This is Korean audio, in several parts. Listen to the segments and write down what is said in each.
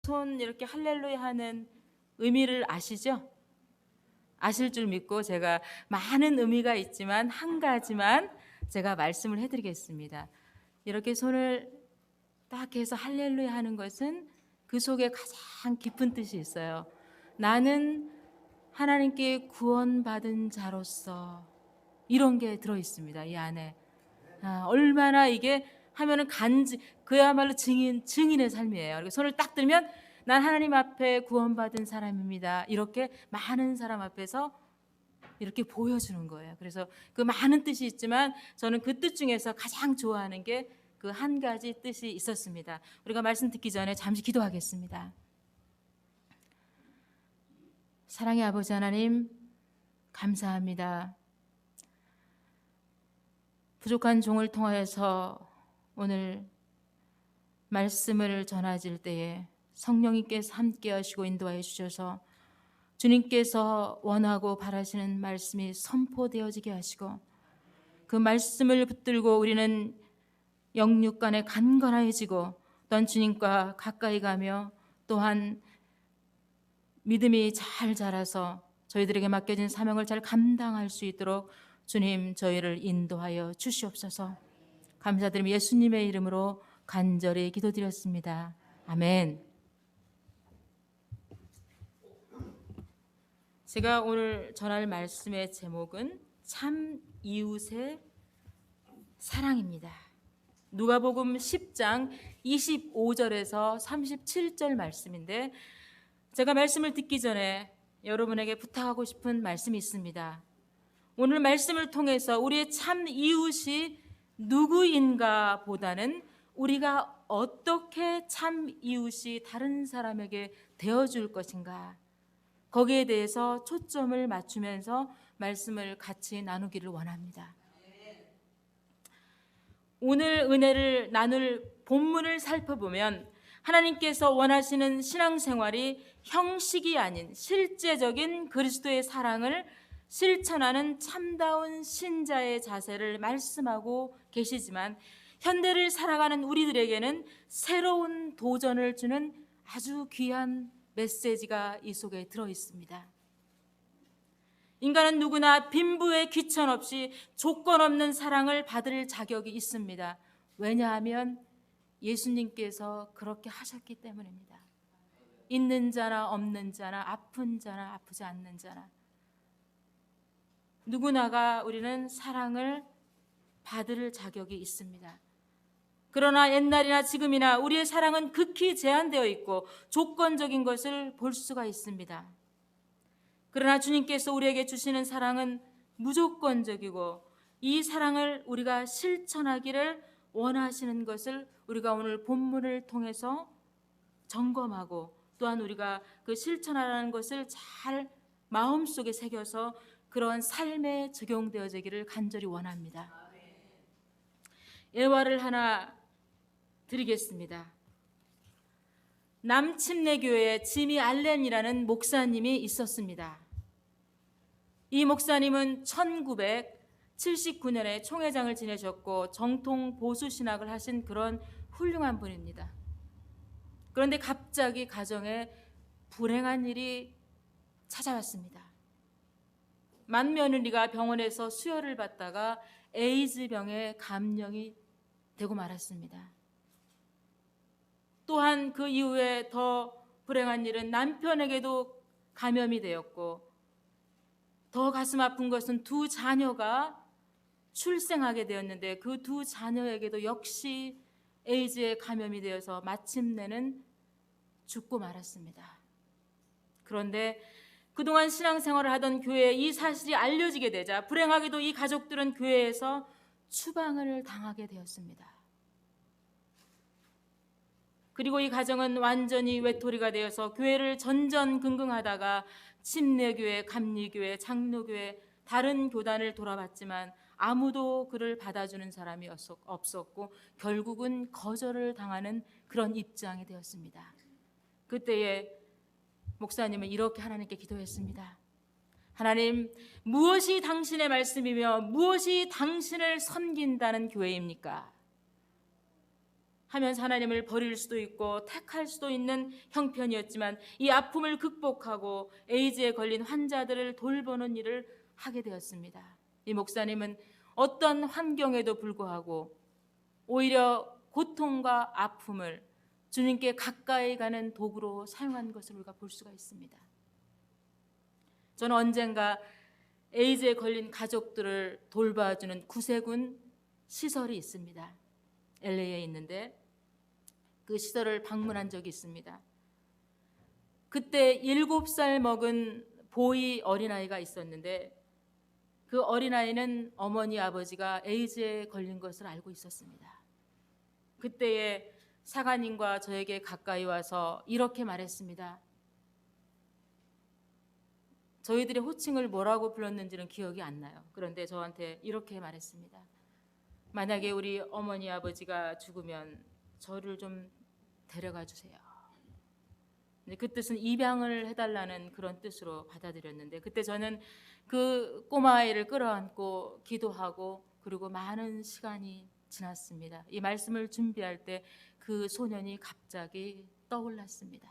손 이렇게 할렐루야 하는 의미를 아시죠? 아실 줄 믿고 제가 많은 의미가 있지만 한 가지만 제가 말씀을 해드리겠습니다. 이렇게 손을 딱 해서 할렐루야 하는 것은 그 속에 가장 깊은 뜻이 있어요. 나는 하나님께 구원받은 자로서, 이런 게 들어있습니다. 이 안에. 얼마나 이게 하면은 그야말로 증인의 삶이에요. 그리고 손을 딱 들면 난 하나님 앞에 구원받은 사람입니다. 이렇게 많은 사람 앞에서 이렇게 보여주는 거예요. 그래서 그 많은 뜻이 있지만 저는 그 뜻 중에서 가장 좋아하는 게 그 한 가지 뜻이 있었습니다. 우리가 말씀 듣기 전에 잠시 기도하겠습니다. 사랑의 아버지 하나님, 감사합니다. 부족한 종을 통하여서 오늘 말씀을 전하질 때에 성령님께서 함께 하시고 인도하여 주셔서 주님께서 원하고 바라시는 말씀이 선포되어지게 하시고, 그 말씀을 붙들고 우리는 영육간에 간건해지고 또한 주님과 가까이 가며 또한 믿음이 잘 자라서 저희들에게 맡겨진 사명을 잘 감당할 수 있도록 주님 저희를 인도하여 주시옵소서. 감사드리며 예수님의 이름으로 간절히 기도드렸습니다. 아멘. 제가 오늘 전할 말씀의 제목은 참 이웃의 사랑입니다. 누가복음 10장 25절에서 37절 말씀인데, 제가 말씀을 듣기 전에 여러분에게 부탁하고 싶은 말씀이 있습니다. 오늘 말씀을 통해서 우리의 참 이웃이 누구인가 보다는 우리가 어떻게 참 이웃이 다른 사람에게 되어줄 것인가, 거기에 대해서 초점을 맞추면서 말씀을 같이 나누기를 원합니다. 오늘 은혜를 나눌 본문을 살펴보면 하나님께서 원하시는 신앙생활이 형식이 아닌 실제적인 그리스도의 사랑을 실천하는 참다운 신자의 자세를 말씀하고 계시지만, 현대를 살아가는 우리들에게는 새로운 도전을 주는 아주 귀한 메시지가 이 속에 들어 있습니다. 인간은 누구나 빈부의 귀천 없이 조건 없는 사랑을 받을 자격이 있습니다. 왜냐하면 예수님께서 그렇게 하셨기 때문입니다. 있는 자나 없는 자나 아픈 자나 아프지 않는 자나 누구나가 우리는 사랑을 받을 자격이 있습니다. 그러나 옛날이나 지금이나 우리의 사랑은 극히 제한되어 있고 조건적인 것을 볼 수가 있습니다. 그러나 주님께서 우리에게 주시는 사랑은 무조건적이고, 이 사랑을 우리가 실천하기를 원하시는 것을 우리가 오늘 본문을 통해서 점검하고, 또한 우리가 그 실천하라는 것을 잘 마음속에 새겨서 그런 삶에 적용되어지기를 간절히 원합니다. 예화를 하나 드리겠습니다. 남침내교회에 지미 알렌이라는 목사님이 있었습니다. 이 목사님은 1979년에 총회장을 지내셨고 정통 보수 신학을 하신 그런 훌륭한 분입니다. 그런데 갑자기 가정에 불행한 일이 찾아왔습니다. 맏며느리가 병원에서 수혈을 받다가 에이즈병에 감염이 되고 말았습니다. 또한 그 이후에 더 불행한 일은 남편에게도 감염이 되었고, 더 가슴 아픈 것은 두 자녀가 출생하게 되었는데 그 두 자녀에게도 역시 에이즈에 감염이 되어서 마침내는 죽고 말았습니다. 그런데 그동안 신앙생활을 하던 교회에 이 사실이 알려지게 되자 불행하게도 이 가족들은 교회에서 추방을 당하게 되었습니다. 그리고 이 가정은 완전히 외톨이가 되어서 교회를 전전긍긍하다가 침례교회, 감리교회, 장로교회, 다른 교단을 돌아봤지만 아무도 그를 받아주는 사람이 없었고 결국은 거절을 당하는 그런 입장이 되었습니다. 그때에 목사님은 이렇게 하나님께 기도했습니다. 하나님, 무엇이 당신의 말씀이며 무엇이 당신을 섬긴다는 교회입니까? 하면서 하나님을 버릴 수도 있고 택할 수도 있는 형편이었지만 이 아픔을 극복하고 에이즈에 걸린 환자들을 돌보는 일을 하게 되었습니다. 이 목사님은 어떤 환경에도 불구하고 오히려 고통과 아픔을 주님께 가까이 가는 도구로 사용한 것을 우리가 볼 수가 있습니다. 저는 언젠가 에이즈에 걸린 가족들을 돌봐주는 구세군 시설이 있습니다. LA에 있는데 그 시설을 방문한 적이 있습니다. 그때 7살 먹은 보이 어린아이가 있었는데 그 어린아이는 어머니 아버지가 에이즈에 걸린 것을 알고 있었습니다. 그때에 사관님과 저에게 가까이 와서 이렇게 말했습니다. 저희들의 호칭을 뭐라고 불렀는지는 기억이 안 나요. 그런데 저한테 이렇게 말했습니다. 만약에 우리 어머니 아버지가 죽으면 저를 좀 데려가 주세요. 그 뜻은 입양을 해달라는 그런 뜻으로 받아들였는데 그때 저는 그 꼬마아이를 끌어안고 기도하고 그리고 많은 시간이 지났습니다. 이 말씀을 준비할 때 그 소년이 갑자기 떠올랐습니다.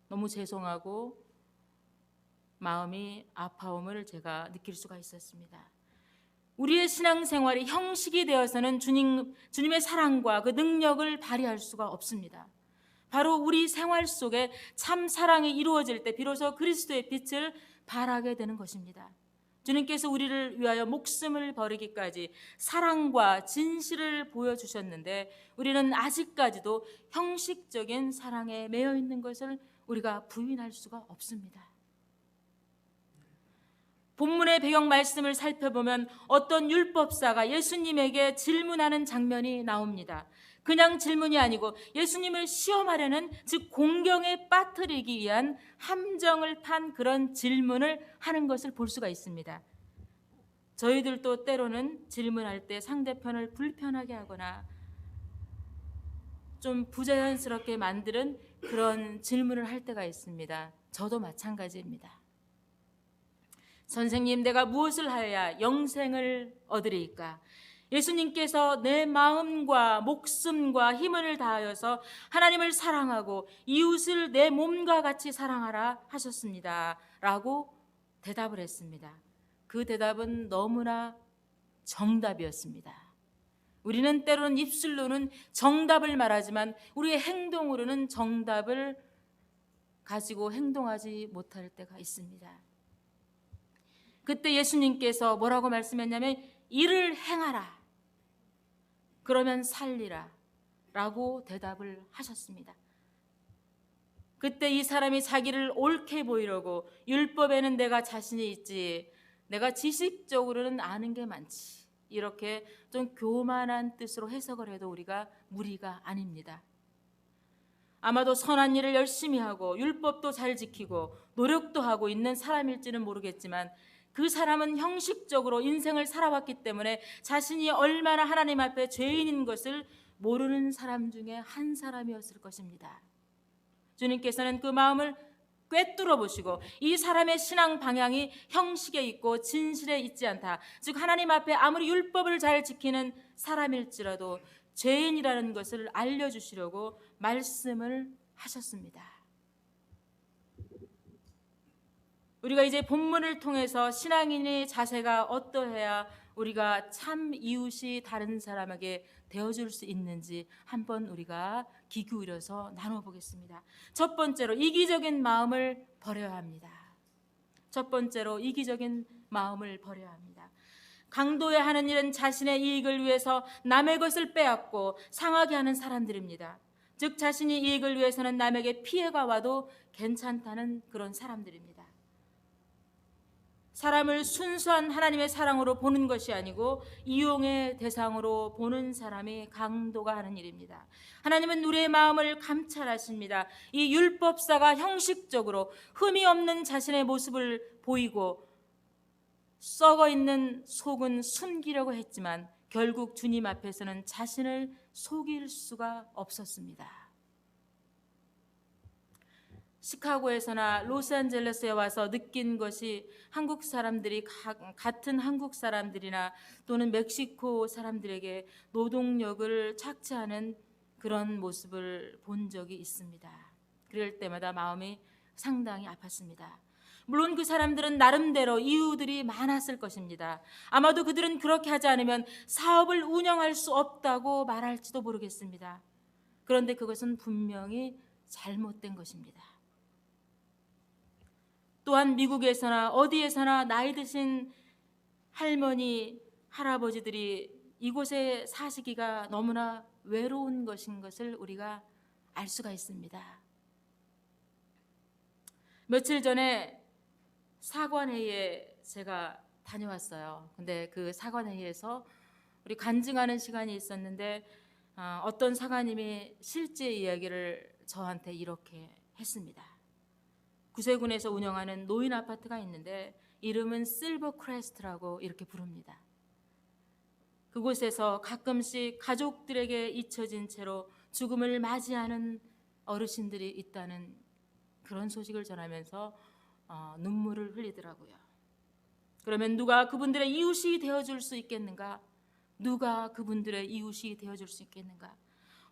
너무 죄송하고 마음이 아파옴을 제가 느낄 수가 있었습니다. 우리의 신앙생활이 형식이 되어서는 주님의 사랑과 그 능력을 발휘할 수가 없습니다. 바로 우리 생활 속에 참 사랑이 이루어질 때 비로소 그리스도의 빛을 발하게 되는 것입니다. 주님께서 우리를 위하여 목숨을 버리기까지 사랑과 진실을 보여주셨는데 우리는 아직까지도 형식적인 사랑에 매여 있는 것을 우리가 부인할 수가 없습니다. 본문의 배경 말씀을 살펴보면 어떤 율법사가 예수님에게 질문하는 장면이 나옵니다. 그냥 질문이 아니고 예수님을 시험하려는, 즉 공경에 빠뜨리기 위한 함정을 판 그런 질문을 하는 것을 볼 수가 있습니다. 저희들도 때로는 질문할 때 상대편을 불편하게 하거나 좀 부자연스럽게 만드는 그런 질문을 할 때가 있습니다. 저도 마찬가지입니다. 선생님, 내가 무엇을 하여야 영생을 얻으리이까? 예수님께서 내 마음과 목숨과 힘을 다하여서 하나님을 사랑하고 이웃을 내 몸과 같이 사랑하라 하셨습니다. 라고 대답을 했습니다. 그 대답은 너무나 정답이었습니다. 우리는 때로는 입술로는 정답을 말하지만 우리의 행동으로는 정답을 가지고 행동하지 못할 때가 있습니다. 그때 예수님께서 뭐라고 말씀했냐면 이를 행하라. 그러면 살리라. 라고 대답을 하셨습니다. 그때 이 사람이 자기를 옳게 보이려고 율법에는 내가 자신이 있지, 내가 지식적으로는 아는 게 많지, 이렇게 좀 교만한 뜻으로 해석을 해도 우리가 무리가 아닙니다. 아마도 선한 일을 열심히 하고 율법도 잘 지키고 노력도 하고 있는 사람일지는 모르겠지만 그 사람은 형식적으로 인생을 살아왔기 때문에 자신이 얼마나 하나님 앞에 죄인인 것을 모르는 사람 중에 한 사람이었을 것입니다. 주님께서는 그 마음을 꿰뚫어 보시고 이 사람의 신앙 방향이 형식에 있고 진실에 있지 않다. 즉 하나님 앞에 아무리 율법을 잘 지키는 사람일지라도 죄인이라는 것을 알려주시려고 말씀을 하셨습니다. 우리가 이제 본문을 통해서 신앙인의 자세가 어떠해야 우리가 참 이웃이 다른 사람에게 되어줄 수 있는지 한번 우리가 귀 기울여서 나눠보겠습니다. 첫 번째로 이기적인 마음을 버려야 합니다. 첫 번째로 이기적인 마음을 버려야 합니다. 강도야 하는 일은 자신의 이익을 위해서 남의 것을 빼앗고 상하게 하는 사람들입니다. 즉 자신이 이익을 위해서는 남에게 피해가 와도 괜찮다는 그런 사람들입니다. 사람을 순수한 하나님의 사랑으로 보는 것이 아니고 이용의 대상으로 보는 사람이 강도가 하는 일입니다. 하나님은 우리의 마음을 감찰하십니다. 이 율법사가 형식적으로 흠이 없는 자신의 모습을 보이고 썩어 있는 속은 숨기려고 했지만 결국 주님 앞에서는 자신을 속일 수가 없었습니다. 시카고에서나 로스앤젤레스에 와서 느낀 것이 한국 사람들이 같은 한국 사람들이나 또는 멕시코 사람들에게 노동력을 착취하는 그런 모습을 본 적이 있습니다. 그럴 때마다 마음이 상당히 아팠습니다. 물론 그 사람들은 나름대로 이유들이 많았을 것입니다. 아마도 그들은 그렇게 하지 않으면 사업을 운영할 수 없다고 말할지도 모르겠습니다. 그런데 그것은 분명히 잘못된 것입니다. 또한 미국에서나 어디에서나 나이 드신 할머니, 할아버지들이 이곳에 사시기가 너무나 외로운 것인 것을 우리가 알 수가 있습니다. 며칠 전에 사관회의에 제가 다녀왔어요. 근데 그 사관회의에서 우리 간증하는 시간이 있었는데 어떤 사관님이 실제 이야기를 저한테 이렇게 했습니다. 구세군에서 운영하는 노인 아파트가 있는데 이름은 실버 크레스트라고 이렇게 부릅니다. 그곳에서 가끔씩 가족들에게 잊혀진 채로 죽음을 맞이하는 어르신들이 있다는 그런 소식을 전하면서 눈물을 흘리더라고요. 그러면 누가 그분들의 이웃이 되어줄 수 있겠는가? 누가 그분들의 이웃이 되어줄 수 있겠는가?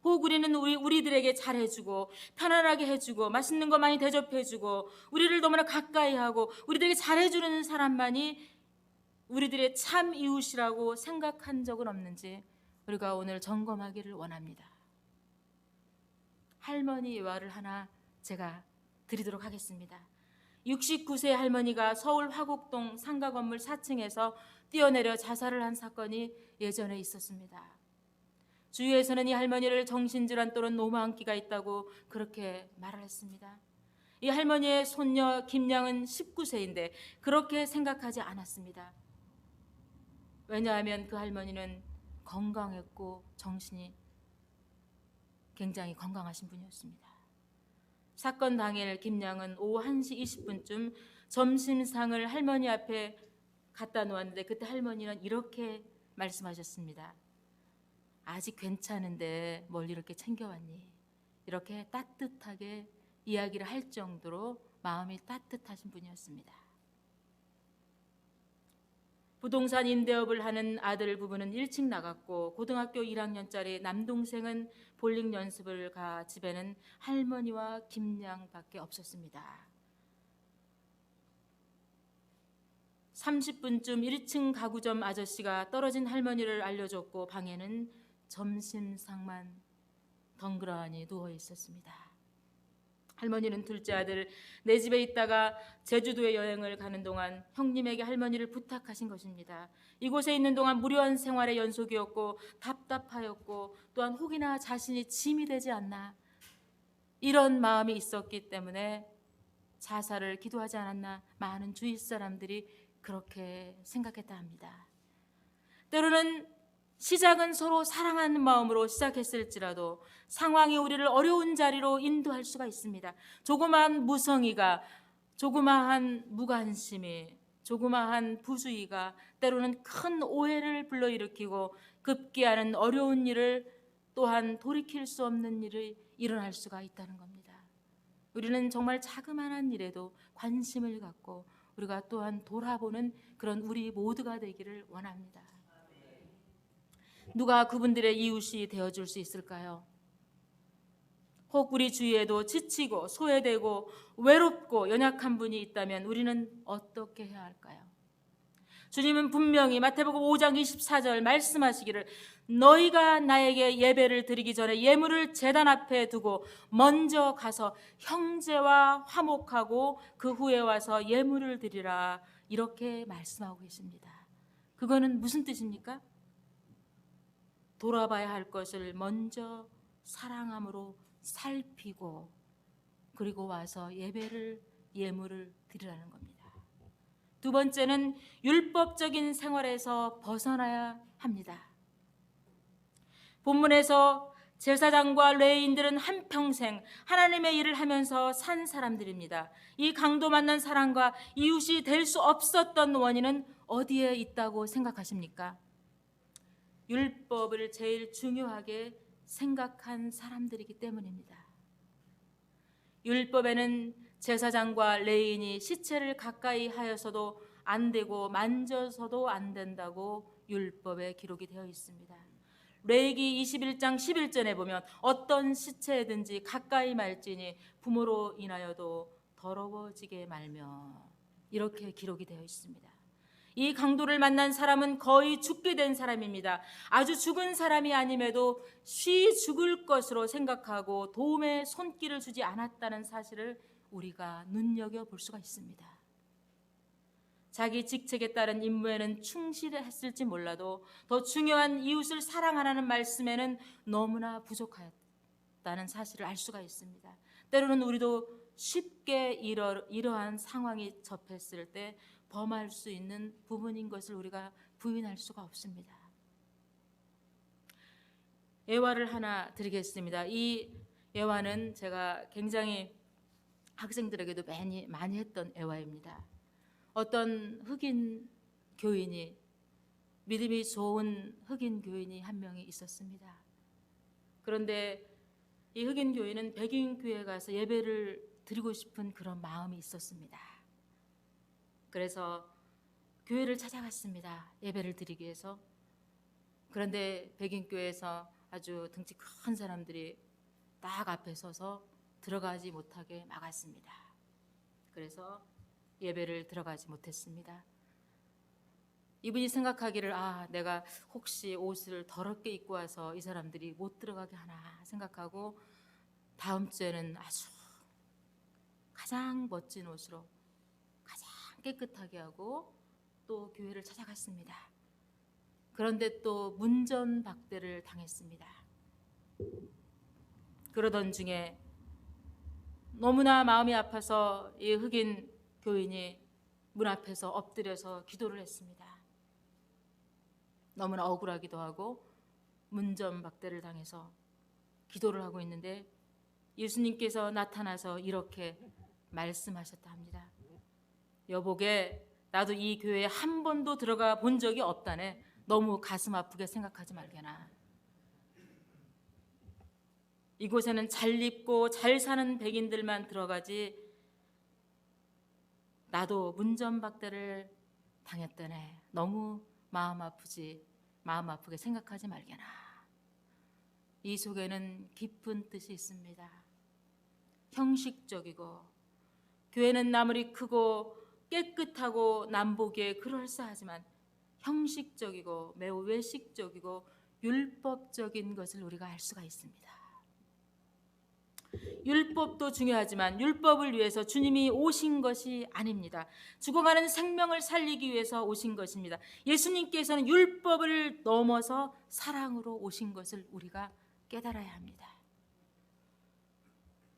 혹 우리는 우리들에게 잘해주고 편안하게 해주고 맛있는 거 많이 대접해주고 우리를 너무나 가까이 하고 우리들에게 잘해주는 사람만이 우리들의 참 이웃이라고 생각한 적은 없는지 우리가 오늘 점검하기를 원합니다. 할머니 예화를 하나 제가 드리도록 하겠습니다. 69세 할머니가 서울 화곡동 상가 건물 4층에서 뛰어내려 자살을 한 사건이 예전에 있었습니다. 주위에서는 이 할머니를 정신질환 또는 노마음기가 있다고 그렇게 말을 했습니다. 이 할머니의 손녀 김양은 19세인데 그렇게 생각하지 않았습니다. 왜냐하면 그 할머니는 건강했고 정신이 굉장히 건강하신 분이었습니다. 사건 당일 김양은 오후 1시 20분쯤 점심상을 할머니 앞에 갖다 놓았는데 그때 할머니는 이렇게 말씀하셨습니다. 아직 괜찮은데 뭘 이렇게 챙겨왔니? 이렇게 따뜻하게 이야기를 할 정도로 마음이 따뜻하신 분이었습니다. 부동산 임대업을 하는 아들 부부는 일찍 나갔고 고등학교 1학년짜리 남동생은 볼링 연습을 가 집에는 할머니와 김양밖에 없었습니다. 30분쯤 1층 가구점 아저씨가 떨어진 할머니를 알려줬고 방에는 점심상만 덩그러니 누워 있었습니다. 할머니는 둘째 아들 내 집에 있다가 제주도에 여행을 가는 동안 형님에게 할머니를 부탁하신 것입니다. 이곳에 있는 동안 무료한 생활의 연속이었고 답답하였고 또한 혹이나 자신이 짐이 되지 않나 이런 마음이 있었기 때문에 자살을 기도하지 않았나 많은 주위 사람들이 그렇게 생각했다 합니다. 때로는 시작은 서로 사랑하는 마음으로 시작했을지라도 상황이 우리를 어려운 자리로 인도할 수가 있습니다. 조그마한 무성의가, 조그마한 무관심이, 조그마한 부주의가 때로는 큰 오해를 불러일으키고 급기야는 어려운 일을 또한 돌이킬 수 없는 일이 일어날 수가 있다는 겁니다. 우리는 정말 자그마한 일에도 관심을 갖고 우리가 또한 돌아보는 그런 우리 모두가 되기를 원합니다. 누가 그분들의 이웃이 되어줄 수 있을까요? 혹 우리 주위에도 지치고 소외되고 외롭고 연약한 분이 있다면 우리는 어떻게 해야 할까요? 주님은 분명히 마태복음 5장 24절 말씀하시기를 너희가 나에게 예배를 드리기 전에 예물을 제단 앞에 두고 먼저 가서 형제와 화목하고 그 후에 와서 예물을 드리라 이렇게 말씀하고 계십니다. 그거는 무슨 뜻입니까? 돌아봐야 할 것을 먼저 사랑함으로 살피고 그리고 와서 예물을 드리라는 겁니다. 두 번째는 율법적인 생활에서 벗어나야 합니다. 본문에서 제사장과 레위인들은 한평생 하나님의 일을 하면서 산 사람들입니다. 이 강도 만난 사랑과 이웃이 될 수 없었던 원인은 어디에 있다고 생각하십니까? 율법을 제일 중요하게 생각한 사람들이기 때문입니다. 율법에는 제사장과 레위인이 시체를 가까이 하여서도 안 되고 만져서도 안 된다고 율법에 기록이 되어 있습니다. 레위기 21장 11절에 보면 어떤 시체든지 가까이 말지니 부모로 인하여도 더러워지게 말며, 이렇게 기록이 되어 있습니다. 이 강도를 만난 사람은 거의 죽게 된 사람입니다. 아주 죽은 사람이 아님에도 쉬 죽을 것으로 생각하고 도움의 손길을 주지 않았다는 사실을 우리가 눈여겨볼 수가 있습니다. 자기 직책에 따른 임무에는 충실했을지 몰라도 더 중요한 이웃을 사랑하라는 말씀에는 너무나 부족하였다는 사실을 알 수가 있습니다. 때로는 우리도 쉽게 이러한 상황이 접했을 때 범할 수 있는 부분인 것을 우리가 부인할 수가 없습니다. 예화를 하나 드리겠습니다. 이 예화는 제가 굉장히 학생들에게도 많이 했던 예화입니다. 어떤 흑인 교인이, 믿음이 좋은 흑인 교인이 한 명이 있었습니다. 그런데 이 흑인 교인은 백인 교회에 가서 예배를 드리고 싶은 그런 마음이 있었습니다. 그래서 교회를 찾아갔습니다. 예배를 드리기 위해서. 그런데 백인 교회에서 아주 등치 큰 사람들이 딱 앞에 서서 들어가지 못하게 막았습니다. 그래서 예배를 들어가지 못했습니다. 이분이 생각하기를, 내가 혹시 옷을 더럽게 입고 와서 이 사람들이 못 들어가게 하나 생각하고 다음 주에는 아주 가장 멋진 옷으로 가장 깨끗하게 하고 또 교회를 찾아갔습니다. 그런데 또 문전박대를 당했습니다. 그러던 중에 너무나 마음이 아파서 이 흑인 교인이 문 앞에서 엎드려서 기도를 했습니다. 너무나 억울하기도 하고 문전박대를 당해서 기도를 하고 있는데 예수님께서 나타나서 이렇게 말씀하셨다 합니다. 여보게, 나도 이 교회에 한 번도 들어가 본 적이 없다네. 너무 가슴 아프게 생각하지 말게나. 이곳에는 잘 입고 잘 사는 백인들만 들어가지 나도 문전박대를 당했다네. 너무 마음 아프게 생각하지 말게나. 이 속에는 깊은 뜻이 있습니다. 형식적이고 교회는 아무리 크고 깨끗하고 남 보기에 그럴싸하지만 형식적이고 매우 외식적이고 율법적인 것을 우리가 알 수가 있습니다. 율법도 중요하지만 율법을 위해서 주님이 오신 것이 아닙니다. 죽어가는 생명을 살리기 위해서 오신 것입니다. 예수님께서는 율법을 넘어서 사랑으로 오신 것을 우리가 깨달아야 합니다.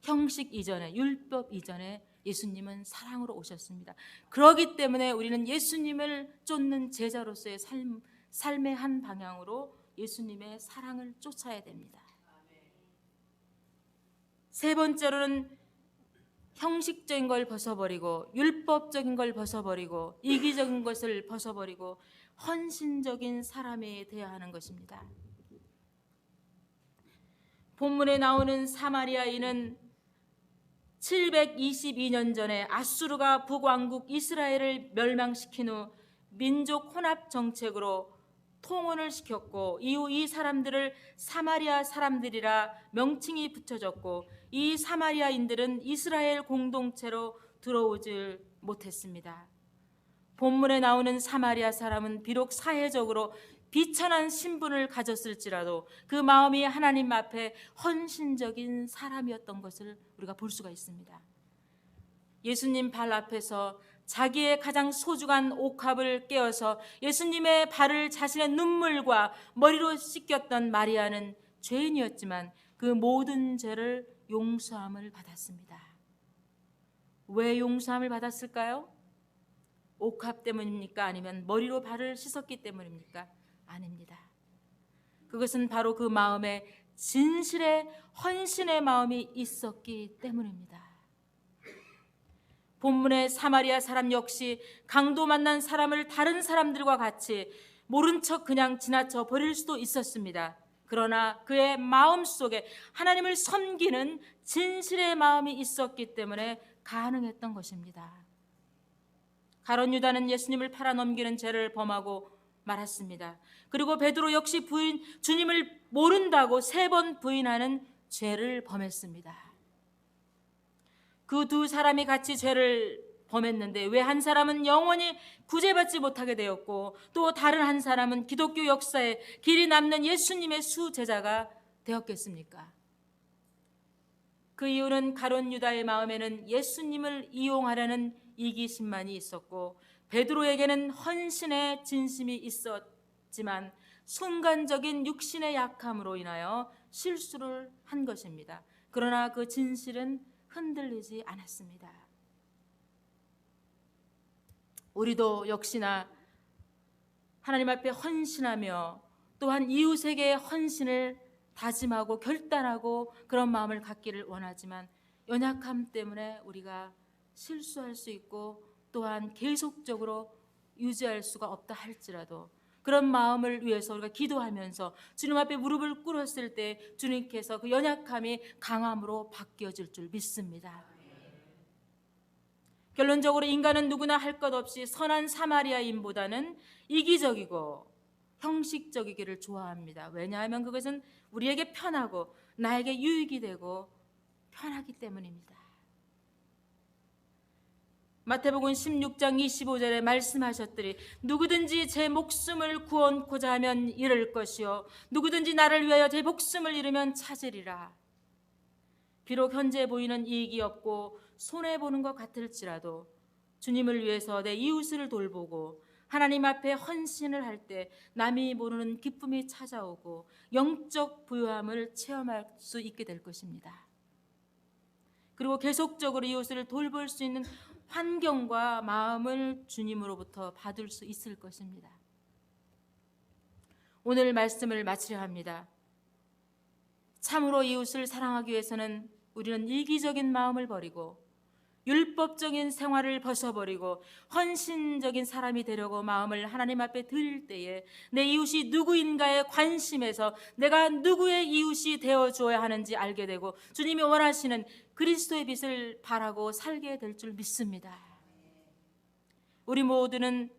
형식 이전에, 율법 이전에 예수님은 사랑으로 오셨습니다. 그렇기 때문에 우리는 예수님을 쫓는 제자로서의 삶의 한 방향으로 예수님의 사랑을 쫓아야 됩니다. 세 번째로는 형식적인 걸 벗어버리고 율법적인 걸 벗어버리고 이기적인 것을 벗어버리고 헌신적인 사람이 되어야 하는 것입니다. 본문에 나오는 사마리아인은 722년 전에 아수르가 북왕국 이스라엘을 멸망시킨 후 민족 혼합 정책으로 통혼을 시켰고 이후 이 사람들을 사마리아 사람들이라 명칭이 붙여졌고 이 사마리아인들은 이스라엘 공동체로 들어오질 못했습니다. 본문에 나오는 사마리아 사람은 비록 사회적으로 비천한 신분을 가졌을지라도 그 마음이 하나님 앞에 헌신적인 사람이었던 것을 우리가 볼 수가 있습니다. 예수님 발 앞에서 자기의 가장 소중한 옥합을 깨어서 예수님의 발을 자신의 눈물과 머리로 씻겼던 마리아는 죄인이었지만 그 모든 죄를 용서함을 받았습니다. 왜 용서함을 받았을까요? 옥합 때문입니까? 아니면 머리로 발을 씻었기 때문입니까? 아닙니다. 그것은 바로 그 마음에 진실의 헌신의 마음이 있었기 때문입니다. 본문의 사마리아 사람 역시 강도 만난 사람을 다른 사람들과 같이 모른 척 그냥 지나쳐 버릴 수도 있었습니다. 그러나 그의 마음속에 하나님을 섬기는 진실의 마음이 있었기 때문에 가능했던 것입니다. 가룟 유다는 예수님을 팔아넘기는 죄를 범하고 말았습니다. 그리고 베드로 역시 주님을 모른다고 3번 부인하는 죄를 범했습니다. 그 두 사람이 같이 죄를 범했는데 왜 한 사람은 영원히 구제받지 못하게 되었고 또 다른 한 사람은 기독교 역사에 길이 남는 예수님의 수제자가 되었겠습니까? 그 이유는 가룟 유다의 마음에는 예수님을 이용하려는 이기심만이 있었고 베드로에게는 헌신의 진심이 있었지만 순간적인 육신의 약함으로 인하여 실수를 한 것입니다. 그러나 그 진실은 흔들리지 않았습니다. 우리도 역시나 하나님 앞에 헌신하며 또한 이웃에게 헌신을 다짐하고 결단하고 그런 마음을 갖기를 원하지만 연약함 때문에 우리가 실수할 수 있고 또한 계속적으로 유지할 수가 없다 할지라도 그런 마음을 위해서 우리가 기도하면서 주님 앞에 무릎을 꿇었을 때 주님께서 그 연약함이 강함으로 바뀌어질 줄 믿습니다. 결론적으로 인간은 누구나 할 것 없이 선한 사마리아인보다는 이기적이고 형식적이기를 좋아합니다. 왜냐하면 그것은 우리에게 편하고 나에게 유익이 되고 편하기 때문입니다. 마태복음 16장 25절에 말씀하셨더니 누구든지 제 목숨을 구원코자 하면 잃을 것이요 누구든지 나를 위하여 제 목숨을 잃으면 찾으리라. 비록 현재 보이는 이익이 없고 손해보는 것 같을지라도 주님을 위해서 내 이웃을 돌보고 하나님 앞에 헌신을 할 때 남이 모르는 기쁨이 찾아오고 영적 부유함을 체험할 수 있게 될 것입니다. 그리고 계속적으로 이웃을 돌볼 수 있는 환경과 마음을 주님으로부터 받을 수 있을 것입니다. 오늘 말씀을 마치려 합니다. 참으로 이웃을 사랑하기 위해서는 우리는 이기적인 마음을 버리고 율법적인 생활을 벗어버리고 헌신적인 사람이 되려고 마음을 하나님 앞에 드릴 때에 내 이웃이 누구인가에 관심에서 내가 누구의 이웃이 되어줘야 하는지 알게 되고 주님이 원하시는 그리스도의 빛을 바라고 살게 될 줄 믿습니다. 우리 모두는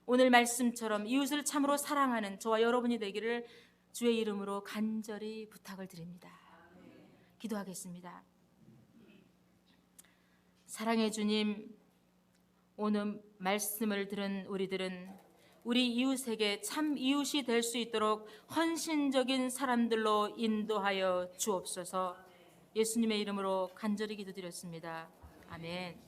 오늘 말씀처럼 이웃을 참으로 사랑하는 저와 여러분이 되기를 주의 이름으로 간절히 부탁을 드립니다. 기도하겠습니다. 사랑의 주님, 오늘 말씀을 들은 우리들은 우리 이웃에게 참 이웃이 될 수 있도록 헌신적인 사람들로 인도하여 주옵소서. 예수님의 이름으로 간절히 기도드렸습니다. 아멘.